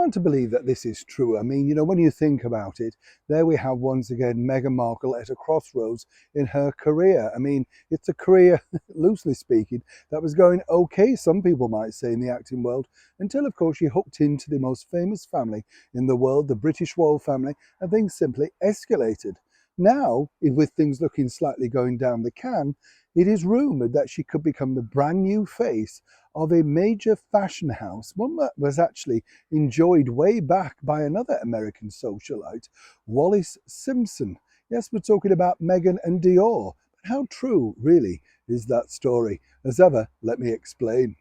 hard to believe that this is true. I mean, when you think about it, there we have once again Meghan Markle at a crossroads in her career. I mean, it's a career, loosely speaking, that was going okay, some people might say, in the acting world, until, of course, she hooked into the most famous family in the world, the British royal family, and things simply escalated. Now, with things looking slightly going down the can, it is rumoured that she could become the brand new face of a major fashion house, one that was actually enjoyed way back by another American socialite, Wallis Simpson. Yes, we're talking about Meghan and Dior. But how true, really, is that story? As ever, let me explain.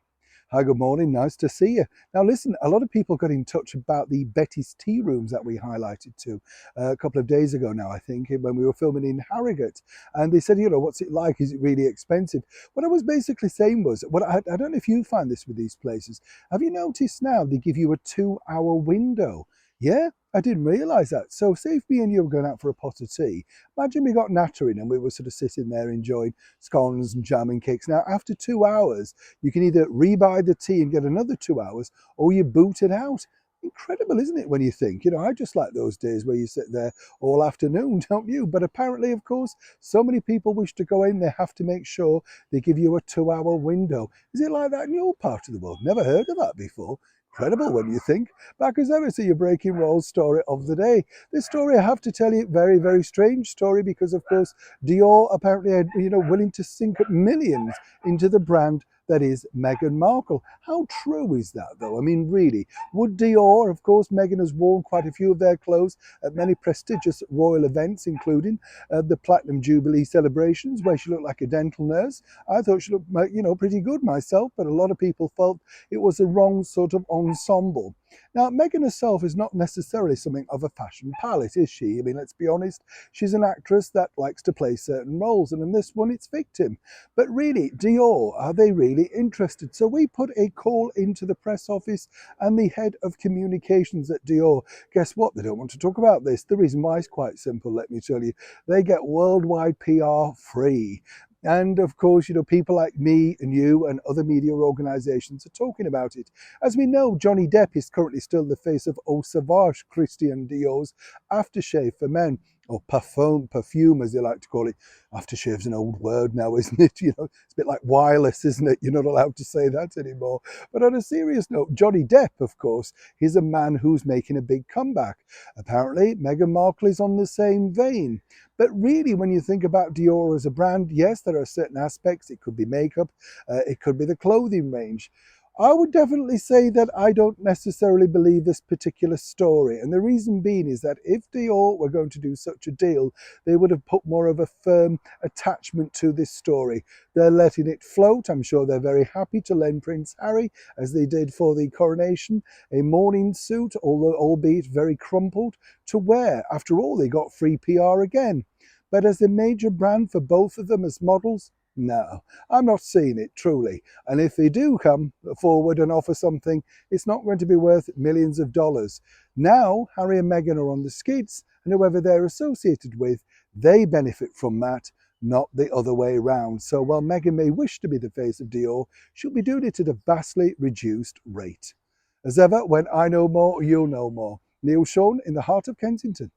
Hi, good morning. Nice to see you. Now, listen, a lot of people got in touch about the Betty's Tea Rooms that we highlighted to a couple of days ago now, I think, when we were filming in Harrogate. And they said, what's it like? Is it really expensive? What I was basically saying was, I don't know if you find this with these places. Have you noticed now they give you a 2-hour window? Yeah, I didn't realise that. So say if me and you were going out for a pot of tea, imagine we got nattering and we were sort of sitting there enjoying scones and jam and cakes. Now, after 2 hours, you can either rebuy the tea and get another 2 hours, or you boot it out. Incredible, isn't it, when you think? I just like those days where you sit there all afternoon, don't you? But apparently, of course, so many people wish to go in, they have to make sure they give you a 2-hour window. Is it like that in your part of the world? Never heard of that before. Incredible when you think. Back as ever to your breaking roll story of the day. This story, I have to tell you, very, very strange story, because of course Dior apparently are, willing to sink millions into the brand that is Meghan Markle. How true is that, though? I mean, really, would Dior, of course, Meghan has worn quite a few of their clothes at many prestigious royal events, including the Platinum Jubilee celebrations, where she looked like a dental nurse. I thought she looked, pretty good myself, but a lot of people felt it was the wrong sort of ensemble. Now, Meghan herself is not necessarily something of a fashion palette, is she? I mean, let's be honest, she's an actress that likes to play certain roles, and in this one, it's victim. But really, Dior, are they really interested? So we put a call into the press office and the head of communications at Dior. Guess what? They don't want to talk about this. The reason why is quite simple, let me tell you. They get worldwide PR free. And of course, people like me and you and other media organisations are talking about it. As we know, Johnny Depp is currently still the face of Eau Sauvage, Christian Dior's aftershave for men, or perfume as they like to call it. Aftershave's an old word now, isn't it? It's a bit like wireless, isn't it? You're not allowed to say that anymore. But on a serious note, Johnny Depp, of course, he's a man who's making a big comeback. Apparently, Meghan Markle is on the same vein. But really, when you think about Dior as a brand, yes, there are certain aspects. It could be makeup, it could be the clothing range. I would definitely say that I don't necessarily believe this particular story. And the reason being is that if Dior were going to do such a deal, they would have put more of a firm attachment to this story. They're letting it float. I'm sure they're very happy to lend Prince Harry, as they did for the coronation, a morning suit, although albeit very crumpled, to wear. After all, they got free PR again. But as a major brand for both of them as models, no, I'm not seeing it, truly. And if they do come forward and offer something, it's not going to be worth millions of dollars. Now, Harry and Meghan are on the skids, and whoever they're associated with, they benefit from that, not the other way around. So while Meghan may wish to be the face of Dior, she'll be doing it at a vastly reduced rate. As ever, when I know more, you'll know more. Neil Sean in the heart of Kensington.